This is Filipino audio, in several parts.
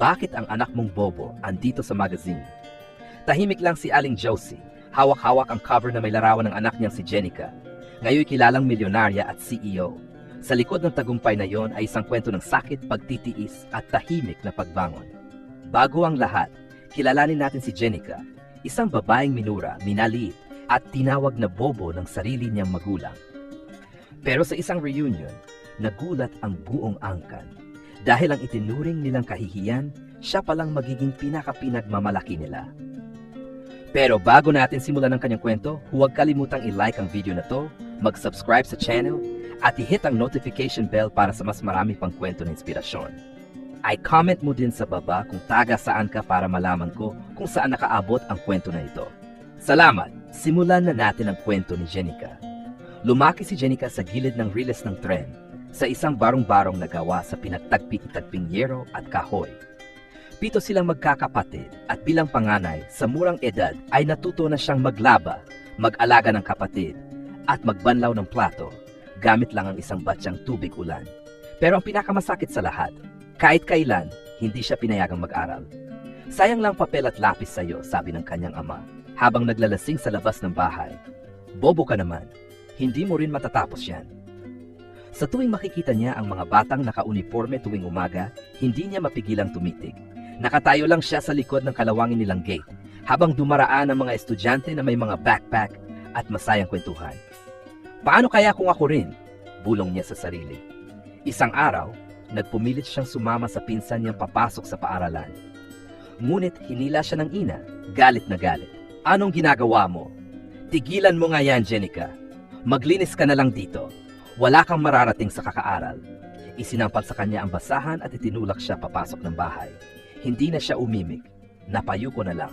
Bakit ang anak mong bobo andito sa magazine? Tahimik lang si Aling Josie. Hawak-hawak ang cover na may larawan ng anak niyang si Jenica. Ngayon kilalang milyonarya at CEO. Sa likod ng tagumpay na yon ay isang kwento ng sakit, pagtitiis at tahimik na pagbangon. Bago ang lahat, kilalanin natin si Jenica, isang babaeng minura, minaliit at tinawag na bobo ng sarili niyang magulang. Pero sa isang reunion, nagulat ang buong angkan. Dahil ang itinuring nilang kahihiyan, siya palang magiging pinakapinagmamalaki nila. Pero bago natin simulan ang kanyang kwento, huwag kalimutang i-like ang video na to, mag-subscribe sa channel, at i-hit ang notification bell para sa mas marami pang kwento na inspirasyon. I-comment mo din sa baba kung taga saan ka para malaman ko kung saan nakaabot ang kwento na ito. Salamat! Simulan na natin ang kwento ni Jenica. Lumaki si Jenica sa gilid ng riles ng tren, sa isang barong-barong na gawa sa pinagtagpi-tagping yero at kahoy. 7 silang magkakapatid at bilang panganay sa murang edad ay natuto na siyang maglaba, mag-alaga ng kapatid at magbanlaw ng plato gamit lang ang isang batyang tubig ulan. Pero ang pinakamasakit sa lahat, kahit kailan hindi siya pinayagang mag-aral. Sayang lang papel at lapis sa iyo, sabi ng kanyang ama habang naglalasing sa labas ng bahay. Bobo ka naman, hindi mo rin matatapos yan. Sa tuwing makikita niya ang mga batang naka-uniforme tuwing umaga, hindi niya mapigilang tumitig. Nakatayo lang siya sa likod ng kalawangin nilang gate habang dumaraan ang mga estudyante na may mga backpack at masayang kwentuhan. Paano kaya kung ako rin? Bulong niya sa sarili. Isang araw, nagpumilit siyang sumama sa pinsan niyang papasok sa paaralan. Ngunit hinila siya ng ina, galit na galit. Anong ginagawa mo? Tigilan mo nga yan, Jenica. Maglinis ka na lang dito. Wala kang mararating sa kakaaral. Isinampal sa kanya ang basahan at itinulak siya papasok ng bahay. Hindi na siya umimik. Napayuko na lang.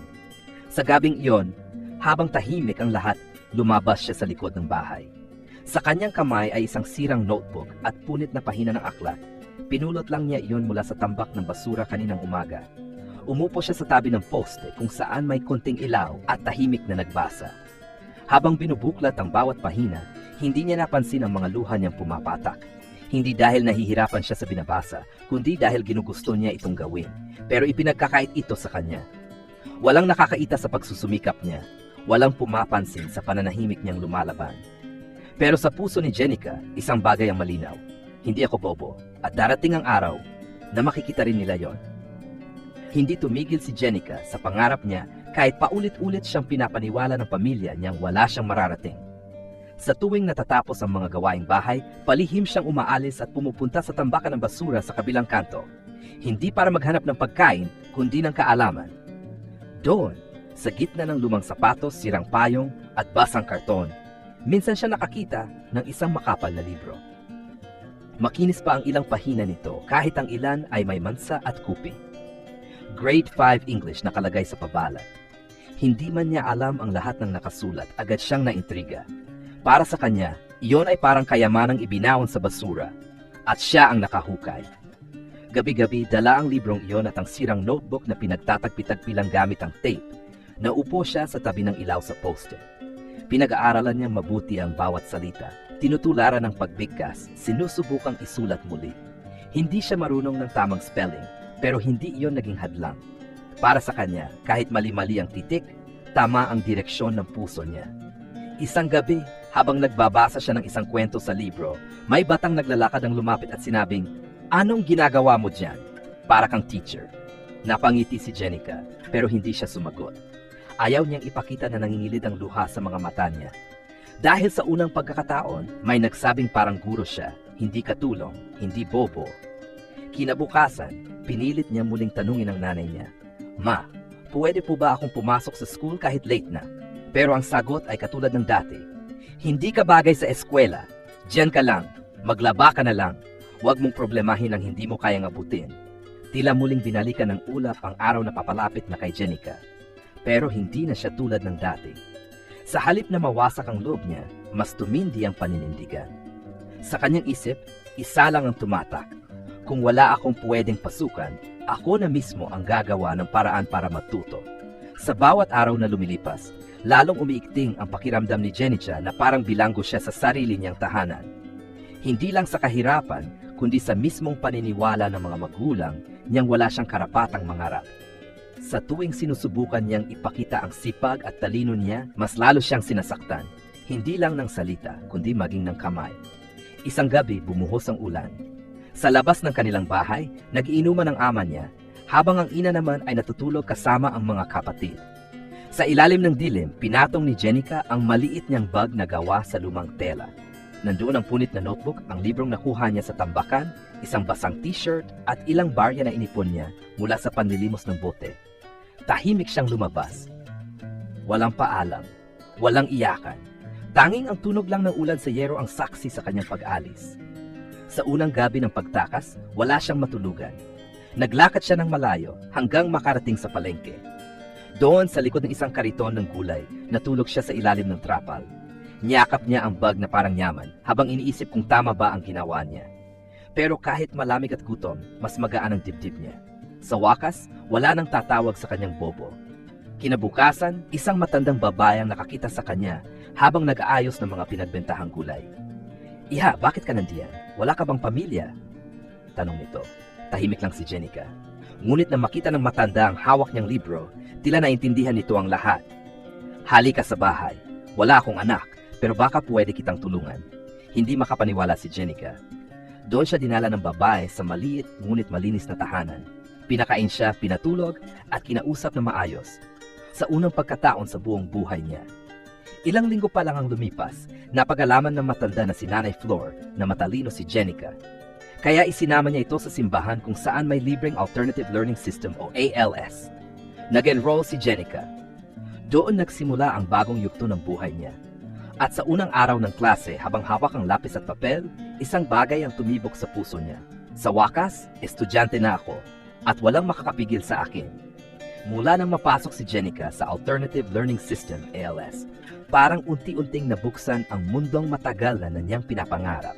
Sa gabing iyon, habang tahimik ang lahat, lumabas siya sa likod ng bahay. Sa kanyang kamay ay isang sirang notebook at punit na pahina ng aklat. Pinulot lang niya iyon mula sa tambak ng basura kaninang umaga. Umupo siya sa tabi ng poste kung saan may konting ilaw at tahimik na nagbasa. Habang binubuklat ang bawat pahina, hindi niya napansin ang mga luha niyang pumapatak. Hindi dahil nahihirapan siya sa binabasa, kundi dahil ginugusto niya itong gawin. Pero ipinagkakait ito sa kanya. Walang nakakaita sa pagsusumikap niya. Walang pumapansin sa pananahimik niyang lumalaban. Pero sa puso ni Jenica, isang bagay ang malinaw. Hindi ako bobo, at darating ang araw na makikita rin nila yon. Hindi tumigil si Jenica sa pangarap niya kahit paulit-ulit siyang pinapaniwala ng pamilya niyang wala siyang mararating. Sa tuwing natatapos ang mga gawaing bahay, palihim siyang umaalis at pumupunta sa tambakan ng basura sa kabilang kanto. Hindi para maghanap ng pagkain, kundi ng kaalaman. Doon, sa gitna ng lumang sapatos, sirang payong at basang karton, minsan siya nakakita ng isang makapal na libro. Makinis pa ang ilang pahina nito kahit ang ilan ay may mansa at kuping. Grade 5 English nakalagay sa pabalat. Hindi man niya alam ang lahat ng nakasulat, agad siyang naintriga. Para sa kanya, iyon ay parang kayamanang ibinaon sa basura at siya ang nakahukay. Gabi-gabi dala ang librong iyon at ang sirang notebook na pinagtatagpi-tagpi lang gamit ang tape. Naupo siya sa tabi ng ilaw sa poster. Pinag-aaralan niyang mabuti ang bawat salita. Tinutularan ng pagbigkas, sinusubukang isulat muli. Hindi siya marunong ng tamang spelling, pero hindi iyon naging hadlang. Para sa kanya, kahit mali-mali ang titik, tama ang direksyon ng puso niya. Isang gabi, habang nagbabasa siya ng isang kwento sa libro, may batang naglalakad ang lumapit at sinabing, "Anong ginagawa mo diyan?" Para kang teacher. Napangiti si Jenica, pero hindi siya sumagot. Ayaw niyang ipakita na nangingilid ang luha sa mga mata niya. Dahil sa unang pagkakataon, may nagsabing parang guro siya, hindi katulong, hindi bobo. Kinabukasan, pinilit niya muling tanungin ang nanay niya, "Ma, pwede po ba akong pumasok sa school kahit late na?" Pero ang sagot ay katulad ng dati. "Hindi ka bagay sa eskwela. Diyan ka lang. Maglaba ka na lang. Huwag mong problemahin ang hindi mo kayang abutin." Tila muling binalikan ng ulap ang araw na papalapit na kay Jenica. Pero hindi na siya tulad ng dati. Sa halip na mawasak ang loob niya, mas tumindi ang paninindigan. Sa kanyang isip, isa lang ang tumatak. Kung wala akong pwedeng pasukan, ako na mismo ang gagawa ng paraan para matuto. Sa bawat araw na lumilipas, lalong umiikting ang pakiramdam ni Jenica na parang bilanggo siya sa sarili niyang tahanan. Hindi lang sa kahirapan, kundi sa mismong paniniwala ng mga magulang niyang wala siyang karapatang mangarap. Sa tuwing sinusubukan niyang ipakita ang sipag at talino niya, mas lalo siyang sinasaktan, hindi lang ng salita kundi maging ng kamay. Isang gabi bumuhos ang ulan. Sa labas ng kanilang bahay, nag-iinuman ang ama niya, habang ang ina naman ay natutulog kasama ang mga kapatid. Sa ilalim ng dilim, pinatong ni Jenica ang maliit niyang bag na gawa sa lumang tela. Nandoon ang punit na notebook, ang librong nakuha niya sa tambakan, isang basang t-shirt at ilang barya na inipon niya mula sa panlilimos ng bote. Tahimik siyang lumabas. Walang paalam, walang iyakan. Tanging ang tunog lang ng ulan sa yero ang saksi sa kanyang pag-alis. Sa unang gabi ng pagtakas, wala siyang matulugan. Naglakad siya ng malayo hanggang makarating sa palengke. Doon sa likod ng isang kariton ng gulay, natulog siya sa ilalim ng trapal. Niyakap niya ang bag na parang yaman habang iniisip kung tama ba ang ginawa niya. Pero kahit malamig at gutom, mas magaan ang dibdib niya. Sa wakas, wala nang tatawag sa kanyang bobo. Kinabukasan, isang matandang babae ang nakakita sa kanya habang nag-aayos ng mga pinagbentahang gulay. "Iha, bakit ka nandiyan? Wala ka bang pamilya?" Tanong nito. Tahimik lang si Jenica. Ngunit na makita ng matanda ang hawak niyang libro, tila naintindihan nito ang lahat. "Halika sa bahay. Wala akong anak, pero baka pwede kitang tulungan." Hindi makapaniwala si Jenica. Doon siya dinala ng babae sa maliit ngunit malinis na tahanan. Pinakain siya, pinatulog, at kinausap na maayos. Sa unang pagkataon sa buong buhay niya. Ilang linggo pa lang ang lumipas, napag-alaman ng matanda na si Nanay Flor na matalino si Jenica. Kaya isinama niya ito sa simbahan kung saan may libreng Alternative Learning System o ALS. Nag-enroll si Jenica. Doon nagsimula ang bagong yugto ng buhay niya. At sa unang araw ng klase, habang hawak ang lapis at papel, isang bagay ang tumibok sa puso niya. Sa wakas, estudyante na ako, at walang makakapigil sa akin. Mula nang mapasok si Jenica sa Alternative Learning System, ALS, parang unti-unting nabuksan ang mundong matagal na niyang pinapangarap.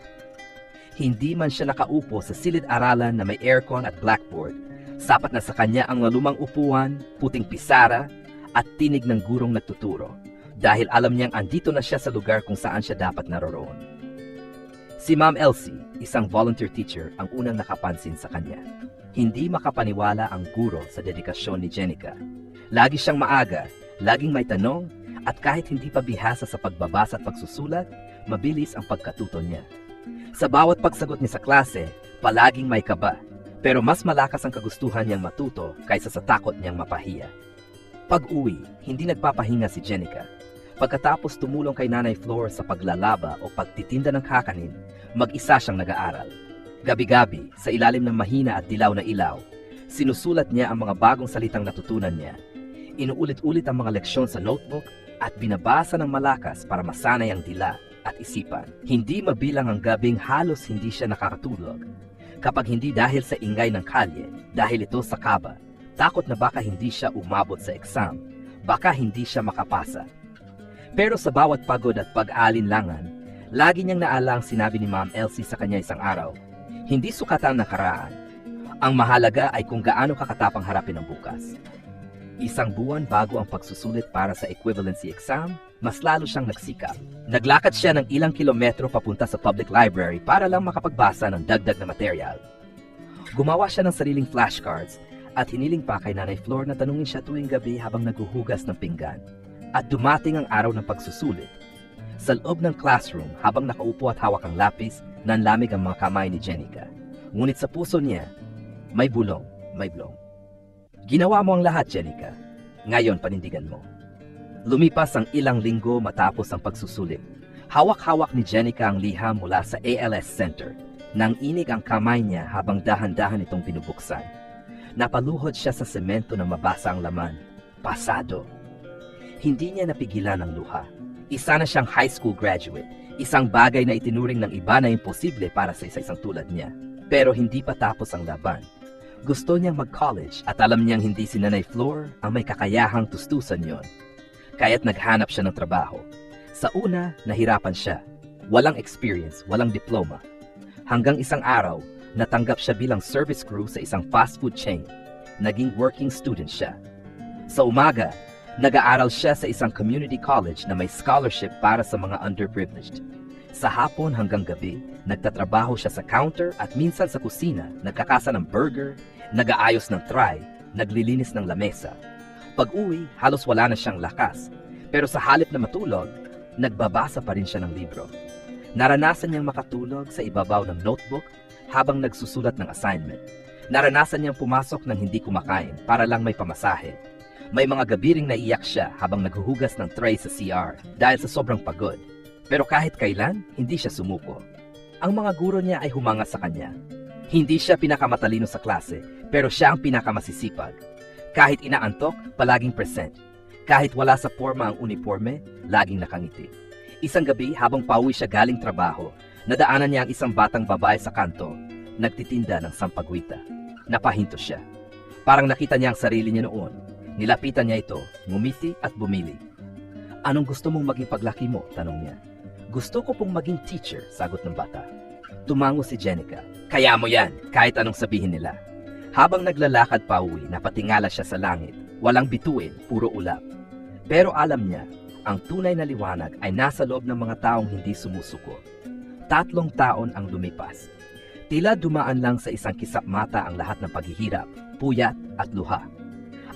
Hindi man siya nakaupo sa silid-aralan na may aircon at blackboard, sapat na sa kanya ang lumang upuan, puting pisara, at tinig ng gurong nagtuturo, dahil alam niyang andito na siya sa lugar kung saan siya dapat naroroon. Si Ma'am Elsie, isang volunteer teacher, ang unang nakapansin sa kanya. Hindi makapaniwala ang guro sa dedikasyon ni Jenica. Lagi siyang maaga, laging may tanong, at kahit hindi pa bihasa sa pagbabasa at pagsusulat, mabilis ang pagkatuto niya. Sa bawat pagsagot niya sa klase, palaging may kaba, pero mas malakas ang kagustuhan niyang matuto kaysa sa takot niyang mapahiya. Pag-uwi, hindi nagpapahinga si Jenica. Pagkatapos tumulong kay Nanay Flor sa paglalaba o pagtitinda ng kakanin, mag-isa siyang nag-aaral. Gabi-gabi, sa ilalim ng mahina at dilaw na ilaw, sinusulat niya ang mga bagong salitang natutunan niya. Inuulit-ulit ang mga leksyon sa notebook at binabasa ng malakas para masanay ang dila at isipan. Hindi mabilang ang gabing halos hindi siya nakakatulog. Kapag hindi dahil sa ingay ng kalye, dahil ito sa kaba, takot na baka hindi siya umabot sa exam, baka hindi siya makapasa. Pero sa bawat pagod at pag-alinlangan, lagi niyang naalang sinabi ni Ma'am Elsie sa kanya isang araw, hindi sukatan ang nakaraan. Ang mahalaga ay kung gaano kakatapang harapin ang bukas. Isang buwan bago ang pagsusulit para sa equivalency exam, mas lalo siyang nagsikap. Naglakad siya ng ilang kilometro papunta sa public library para lang makapagbasa ng dagdag na material. Gumawa siya ng sariling flashcards at hiniling pa kay Nanay Flor na tanungin siya tuwing gabi habang naghuhugas ng pinggan. At dumating ang araw ng pagsusulit. Sa loob ng classroom, habang nakaupo at hawak ang lapis, nanlamig ang mga kamay ni Jenica. Ngunit sa puso niya, may bulong, may blong. Ginawa mo ang lahat, Jenica. Ngayon, panindigan mo. Lumipas ang ilang linggo matapos ang pagsusulit. Hawak-hawak ni Jenica ang liham mula sa ALS Center. Nang inig ang kamay niya habang dahan-dahan itong binubuksan. Napaluhod siya sa semento na mabasa ang laman. Pasado. Hindi niya napigilan ang luha. Isa na siyang high school graduate, isang bagay na itinuring ng iba na imposible para sa isa-isang tulad niya. Pero hindi pa tapos ang laban. Gusto niyang mag-college at alam niyang hindi si Nanay Flor ang may kakayahang tustusan yon. Kaya't naghanap siya ng trabaho. Sa una, nahirapan siya. Walang experience, walang diploma. Hanggang isang araw, natanggap siya bilang service crew sa isang fast food chain. Naging working student siya. Sa umaga, nag-aaral siya sa isang community college na may scholarship para sa mga underprivileged. Sa hapon hanggang gabi, nagtatrabaho siya sa counter at minsan sa kusina, nagkakasa ng burger, nag-aayos ng tray, naglilinis ng lamesa. Pag-uwi, halos wala na siyang lakas, pero sa halip na matulog, nagbabasa pa rin siya ng libro. Naranasan niyang makatulog sa ibabaw ng notebook habang nagsusulat ng assignment. Naranasan niyang pumasok ng hindi kumakain para lang may pamasahe. May mga gabi ring naiyak siya habang naghuhugas ng tray sa CR dahil sa sobrang pagod. Pero kahit kailan, hindi siya sumuko. Ang mga guro niya ay humanga sa kanya. Hindi siya pinakamatalino sa klase, pero siya ang pinakamasisipag. Kahit inaantok, palaging present. Kahit wala sa forma ang uniforme, laging nakangiti. Isang gabi habang pauwi siya galing trabaho, nadaanan niya ang isang batang babae sa kanto, nagtitinda ng sampagwita. Napahinto siya. Parang nakita niya ang sarili niya noon. Nilapitan niya ito, ngumiti at bumili. Anong gusto mong maging paglaki mo? Tanong niya. Gusto ko pong maging teacher, sagot ng bata. Tumango si Jenica. Kaya mo yan, kahit anong sabihin nila. Habang naglalakad pa uwi, napatingala siya sa langit. Walang bituin, puro ulap. Pero alam niya, ang tunay na liwanag ay nasa loob ng mga taong hindi sumusuko. 3 taon ang lumipas. Tila dumaan lang sa isang kisap mata ang lahat ng paghihirap, puyat at luha.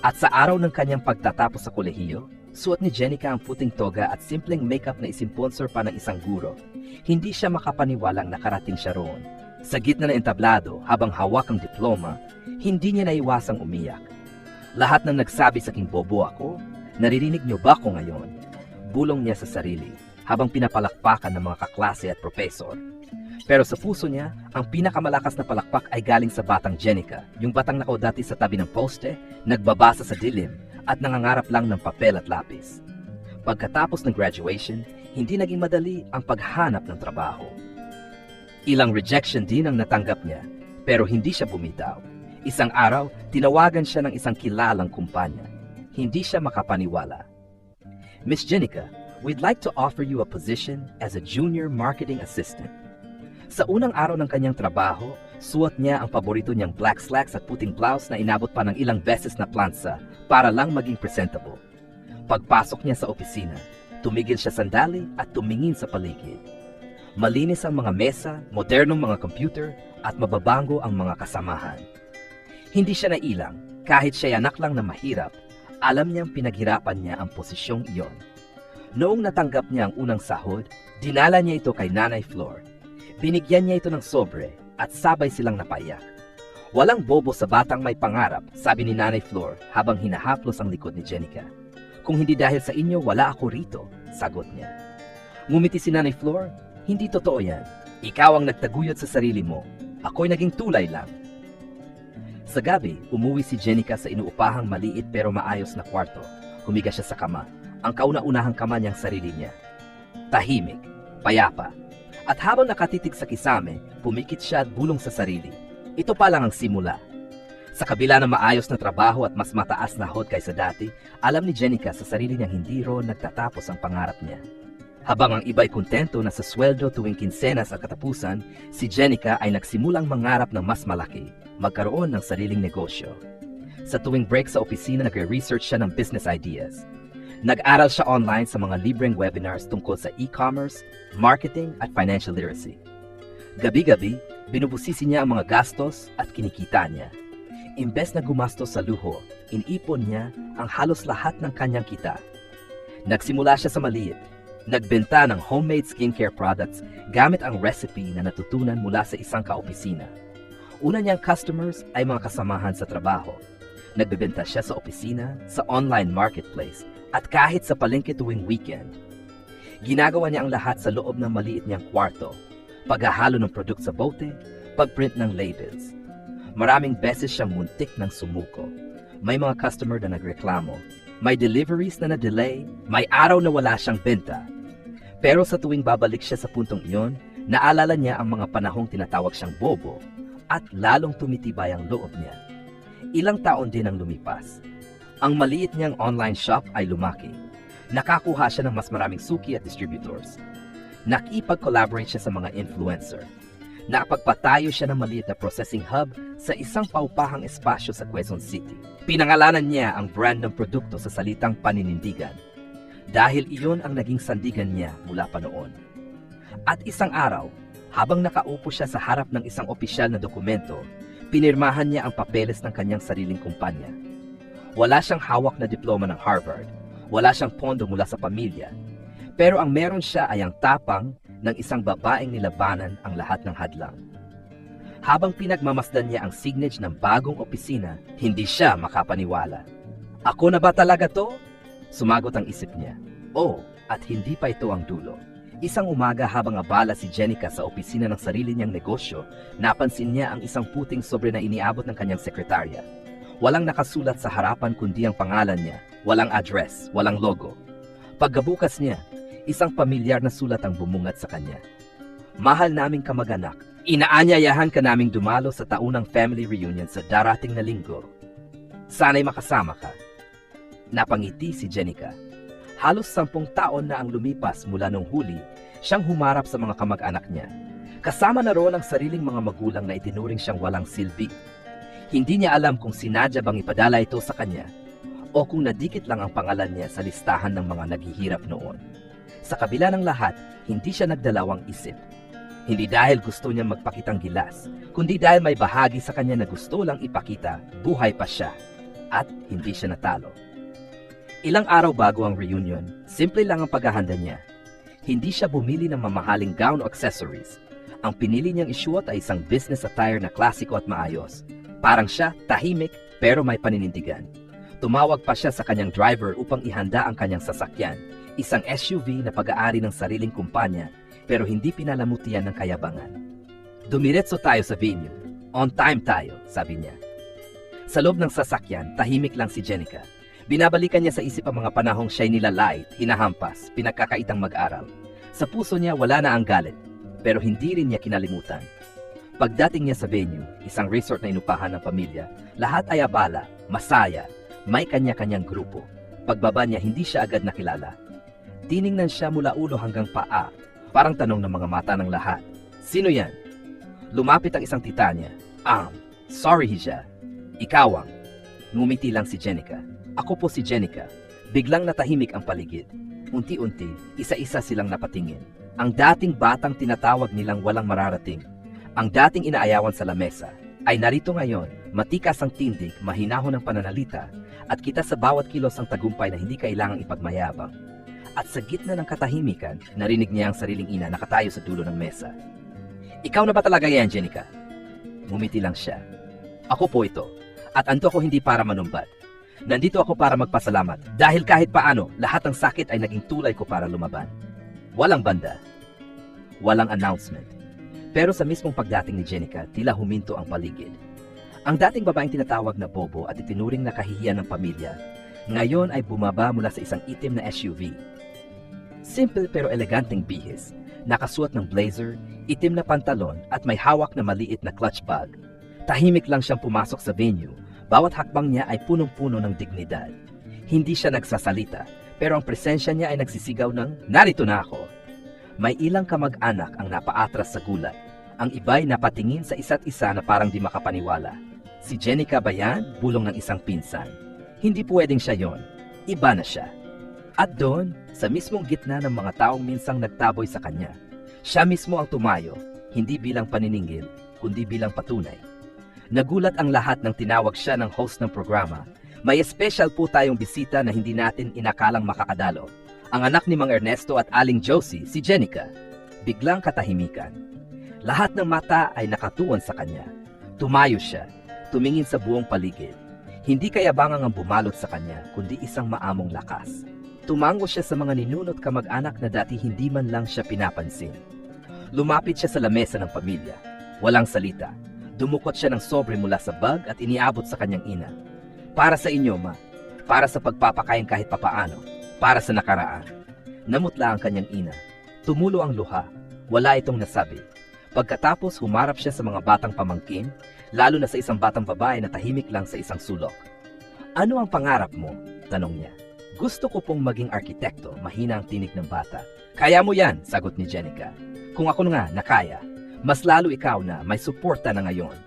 At sa araw ng kanyang pagtatapos sa kolehiyo, suot ni Jenica ang puting toga at simpleng makeup na isimponsor pa ng isang guro. Hindi siya makapaniwalang nakarating siya roon. Sa gitna ng entablado, habang hawak ang diploma, hindi niya naiwasang umiyak. Lahat ng nagsabi sa king bobo ako, naririnig niyo ba ko ngayon? Bulong niya sa sarili, habang pinapalakpakan ng mga kaklase at profesor. Pero sa puso niya, ang pinakamalakas na palakpak ay galing sa batang Jenica, yung batang dati sa tabi ng poste, nagbabasa sa dilim, at nangangarap lang ng papel at lapis. Pagkatapos ng graduation, hindi naging madali ang paghanap ng trabaho. Ilang rejection din ang natanggap niya, pero hindi siya bumitaw. Isang araw, tinawagan siya ng isang kilalang kumpanya. Hindi siya makapaniwala. Miss Jenica, we'd like to offer you a position as a junior marketing assistant. Sa unang araw ng kanyang trabaho, suot niya ang paborito niyang black slacks at puting blouse na inabot pa ng ilang beses na plansa para lang maging presentable. Pagpasok niya sa opisina, tumigil siya sandali at tumingin sa paligid. Malinis ang mga mesa, modernong mga computer, at mababango ang mga kasamahan. Hindi siya nailang, kahit siya anak lang na mahirap, alam niyang pinaghirapan niya ang posisyong iyon. Noong natanggap niya ang unang sahod, dinala niya ito kay Nanay Flor. Binigyan niya ito ng sobre at sabay silang napaiyak. Walang bobo sa batang may pangarap, sabi ni Nanay Flor habang hinahaplos ang likod ni Jenica. Kung hindi dahil sa inyo, wala ako rito, sagot niya. Ngumiti si Nanay Flor, hindi totoo yan. Ikaw ang nagtaguyod sa sarili mo. Ako'y naging tulay lang. Sa gabi, umuwi si Jenica sa inuupahang maliit pero maayos na kwarto. Humiga siya sa kama, ang kauna-unahang kama niyang sarili niya. Tahimik, payapa. At habang nakatitig sa kisame, pumikit siya at bulong sa sarili. Ito pa lang ang simula. Sa kabila ng maayos na trabaho at mas mataas na hod kaysa dati, alam ni Jenica sa sarili niyang hindi roon nagtatapos ang pangarap niya. Habang ang iba'y kontento na sa sweldo tuwing kinsenas at katapusan, si Jenica ay nagsimulang mangarap ng mas malaki, magkaroon ng sariling negosyo. Sa tuwing break sa opisina, nagre-research siya ng business ideas. Nag-aral siya online sa mga libreng webinars tungkol sa e-commerce, marketing at financial literacy. Gabi-gabi, binubusisi niya ang mga gastos at kinikita niya. Imbes na gumastos sa luho, inipon niya ang halos lahat ng kanyang kita. Nagsimula siya sa maliit. Nagbenta ng homemade skincare products gamit ang recipe na natutunan mula sa isang kaopisina. Una niyang customers ay mga kasamahan sa trabaho. Nagbebenta siya sa opisina, sa online marketplace, at kahit sa palengke tuwing weekend. Ginagawa niya ang lahat sa loob ng maliit niyang kwarto. Paghahalo ng product sa bote, pagprint ng labels. Maraming beses siyang muntik ng sumuko. May mga customer na nagreklamo. May deliveries na na-delay. May araw na wala siyang benta. Pero sa tuwing babalik siya sa puntong iyon, naalala niya ang mga panahong tinatawag siyang bobo at lalong tumitibay ang loob niya. Ilang taon din ang lumipas. Ang maliit niyang online shop ay lumaki. Nakakuha siya ng mas maraming suki at distributors. Nakipag-collaborate siya sa mga influencer. Nakapagpatayo siya ng maliit na processing hub sa isang paupahang espasyo sa Quezon City. Pinangalanan niya ang brand ng produkto sa salitang paninindigan. Dahil iyon ang naging sandigan niya mula pa noon. At isang araw, habang nakaupo siya sa harap ng isang opisyal na dokumento, pinirmahan niya ang papeles ng kanyang sariling kumpanya. Wala siyang hawak na diploma ng Harvard, wala siyang pondo mula sa pamilya, pero ang meron siya ay ang tapang ng isang babaeng nilabanan ang lahat ng hadlang. Habang pinagmamasdan niya ang signage ng bagong opisina, hindi siya makapaniwala. Ako na ba talaga to? Sumagot ang isip niya. Oh, at hindi pa ito ang dulo. Isang umaga habang abala si Jenica sa opisina ng sarili niyang negosyo, napansin niya ang isang puting sobre na iniabot ng kanyang sekretarya. Walang nakasulat sa harapan kundi ang pangalan niya, walang address, walang logo. Pagkabukas niya, isang pamilyar na sulat ang bumungat sa kanya. Mahal naming kamag-anak, inaanyayahan ka naming dumalo sa taunang family reunion sa darating na linggo. Sana'y makasama ka. Napangiti si Jenica. Halos 10 taon na ang lumipas mula nung huli, siyang humarap sa mga kamag-anak niya. Kasama na roon ang sariling mga magulang na itinuring siyang walang silbi. Hindi niya alam kung sinadya bang ipadala ito sa kanya o kung nadikit lang ang pangalan niya sa listahan ng mga naghihirap noon. Sa kabila ng lahat, hindi siya nagdalawang isip. Hindi dahil gusto niya magpakitang gilas, kundi dahil may bahagi sa kanya na gusto lang ipakita, buhay pa siya, at hindi siya natalo. Ilang araw bago ang reunion, simple lang ang paghahanda niya. Hindi siya bumili ng mamahaling gown o accessories. Ang pinili niyang isuot ay isang business attire na klasiko at maayos. Parang siya, tahimik, pero may paninindigan. Tumawag pa siya sa kanyang driver upang ihanda ang kanyang sasakyan, isang SUV na pag-aari ng sariling kumpanya, pero hindi pinalamutian ng kayabangan. Dumiretso tayo sa venue. On time tayo, sabi niya. Sa loob ng sasakyan, tahimik lang si Jenica. Binabalikan niya sa isip ang mga panahong siya'y nilalait, hinahampas, pinagkakaitang mag-aral. Sa puso niya wala na ang galit, pero hindi rin niya kinalimutan. Pagdating niya sa venue, isang resort na inupahan ng pamilya, lahat ay abala, masaya, may kanya-kanyang grupo. Pagbaba niya, hindi siya agad nakilala. Tiningnan siya mula ulo hanggang paa, parang tanong ng mga mata ng lahat. Sino yan? Lumapit ang isang tita niya. Sorry Hija. Ikaw ang. Ngumiti lang si Jenica. Ako po si Jenica. Biglang natahimik ang paligid. Unti-unti, isa-isa silang napatingin. Ang dating batang tinatawag nilang walang mararating, ang dating inaayawan sa lamesa, ay narito ngayon, matikas ang tindig, mahinahon ang pananalita, at kita sa bawat kilos ang tagumpay na hindi kailangang ipagmayabang. At sa gitna ng katahimikan, narinig niya ang sariling ina nakatayo sa dulo ng mesa. Ikaw na ba talaga yan, Jenica? Ngumiti lang siya. Ako po ito, at anto ko hindi para manumbat. Nandito ako para magpasalamat dahil kahit paano, lahat ng sakit ay naging tulay ko para lumaban. Walang banda. Walang announcement. Pero sa mismong pagdating ni Jenica, tila huminto ang paligid. Ang dating babaeng tinatawag na Bobo at itinuring na kahihiyan ng pamilya, ngayon ay bumaba mula sa isang itim na SUV. Simple pero eleganteng bihis, nakasuot ng blazer, itim na pantalon at may hawak na maliit na clutch bag. Tahimik lang siyang pumasok sa venue. Bawat hakbang niya ay punong-puno ng dignidad. Hindi siya nagsasalita, pero ang presensya niya ay nagsisigaw ng, narito na ako. May ilang kamag-anak ang napaatras sa gulat. Ang iba'y napatingin sa isa't isa na parang di makapaniwala. Si Jenica ba yan? Bulong ng isang pinsan. Hindi pwedeng siya yon. Iba na siya. At doon, sa mismong gitna ng mga taong minsang nagtaboy sa kanya, siya mismo ang tumayo, hindi bilang paniningil, kundi bilang patunay. Nagulat ang lahat nang tinawag siya ng host ng programa. May special po tayong bisita na hindi natin inakalang makakadalo. Ang anak ni Mang Ernesto at Aling Josie, si Jenica. Biglang katahimikan. Lahat ng mata ay nakatuon sa kanya. Tumayo siya, tumingin sa buong paligid. Hindi kayabangan ang bumalot sa kanya, kundi isang maamong lakas. Tumango siya sa mga ninunot kamag-anak na dati hindi man lang siya pinapansin. Lumapit siya sa lamesa ng pamilya. Walang salita. Dumukot siya ng sobre mula sa bag at iniabot sa kanyang ina. Para sa inyo, ma. Para sa pagpapakain kahit papaano. Para sa nakaraan. Namutla ang kanyang ina. Tumulo ang luha. Wala itong nasabi. Pagkatapos, humarap siya sa mga batang pamangkin, lalo na sa isang batang babae na tahimik lang sa isang sulok. Ano ang pangarap mo? Tanong niya. Gusto ko pong maging arkitekto, mahina ang tinig ng bata. Kaya mo yan, sagot ni Jenica. Kung ako nga, nakaya. Mas lalo ikaw na may suporta na ngayon.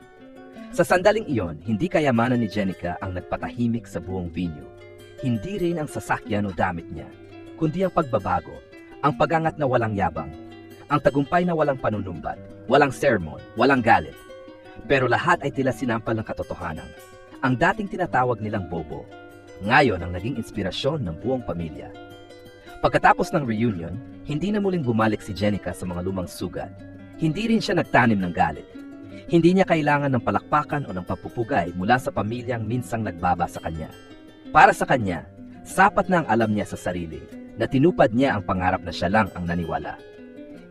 Sa sandaling iyon, hindi kayamanan ni Jenica ang nagpatahimik sa buong venue. Hindi rin ang sasakyan o damit niya, kundi ang pagbabago, ang pagangat na walang yabang, Ang tagumpay na walang panunumbat, walang sermon, walang galit. Pero lahat ay tila sinampal ng katotohanan. Ang dating tinatawag nilang bobo, ngayon ang naging inspirasyon ng buong pamilya. Pagkatapos ng reunion, hindi na muling bumalik si Jenica sa mga lumang sugat. Hindi rin siya nagtanim ng galit. Hindi niya kailangan ng palakpakan o ng pagpupugay mula sa pamilyang minsang nagbaba sa kanya. Para sa kanya, sapat na ang alam niya sa sarili na tinupad niya ang pangarap na siya lang ang naniwala.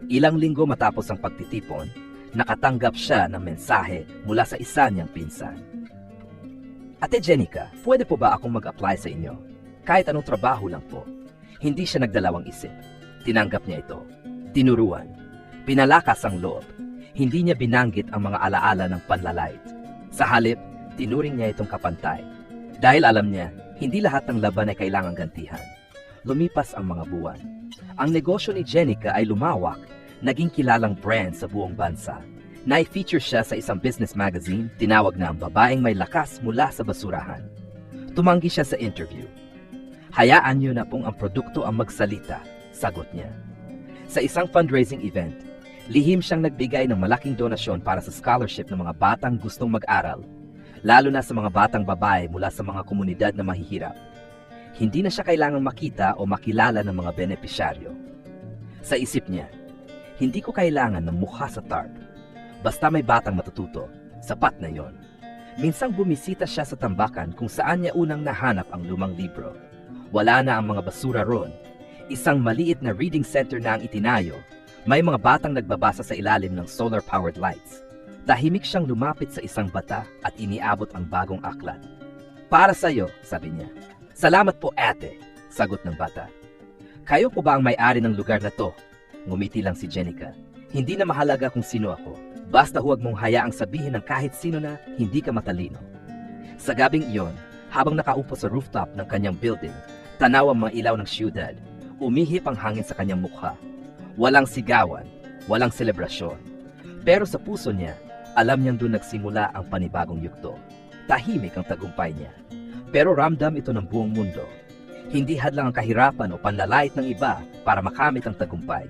Ilang linggo matapos ang pagtitipon, nakatanggap siya ng mensahe mula sa isa niyang pinsan. Ate Jenica, pwede po ba akong mag-apply sa inyo? Kahit anong trabaho lang po. Hindi siya nagdalawang isip. Tinanggap niya ito. Tinuruan. Pinalakas ang loob. Hindi niya binanggit ang mga alaala ng panlalait. Sa halip, tinuring niya itong kapantay. Dahil alam niya, hindi lahat ng laban ay kailangang gantihan. Lumipas ang mga buwan. Ang negosyo ni Jenica ay lumawak, naging kilalang brand sa buong bansa. Na-feature siya sa isang business magazine, tinawag na ang babaeng may lakas mula sa basurahan. Tumanggi siya sa interview. Hayaan niyo na pong ang produkto ang magsalita, sagot niya. Sa isang fundraising event, lihim siyang nagbigay ng malaking donasyon para sa scholarship ng mga batang gustong mag-aral, lalo na sa mga batang babae mula sa mga komunidad na mahihirap. Hindi na siya kailangang makita o makilala ng mga benepisyaryo. Sa isip niya, hindi ko kailangan ng mukha sa tarp. Basta may batang matututo, sapat na yon. Minsang bumisita siya sa tambakan kung saan niya unang nahanap ang lumang libro. Wala na ang mga basura ron. Isang maliit na reading center na ang itinayo. May mga batang nagbabasa sa ilalim ng solar-powered lights. Tahimik siyang lumapit sa isang bata at iniabot ang bagong aklat. Para sa iyo, sabi niya. Salamat po ate, sagot ng bata. Kayo po ba ang may-ari ng lugar na to? Ngumiti lang si Jenica. Hindi na mahalaga kung sino ako. Basta huwag mong hayaang sabihin ng kahit sino na hindi ka matalino. Sa gabing iyon, habang nakaupo sa rooftop ng kanyang building, tanaw ang mga ilaw ng siyudad, umihip ang hangin sa kanyang mukha. Walang sigawan, walang selebrasyon. Pero sa puso niya, alam niyang doon nagsimula ang panibagong yugto. Tahimik ang tagumpay niya. Pero ramdam ito ng buong mundo. Hindi hadlang ang kahirapan o panlalait ng iba para makamit ang tagumpay.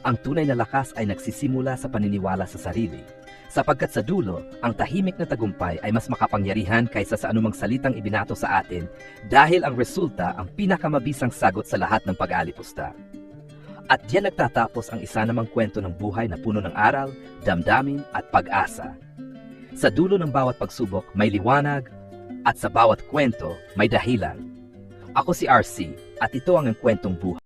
Ang tunay na lakas ay nagsisimula sa paniniwala sa sarili. Sapagkat sa dulo, ang tahimik na tagumpay ay mas makapangyarihan kaysa sa anumang salitang ibinato sa atin dahil ang resulta ang pinakamabisang sagot sa lahat ng pag-aalipusta. At diyan nagtatapos ang isa namang kwento ng buhay na puno ng aral, damdamin at pag-asa. Sa dulo ng bawat pagsubok may liwanag at sa bawat kwento may dahilan. Ako si RC at ito ang kwentong buhay.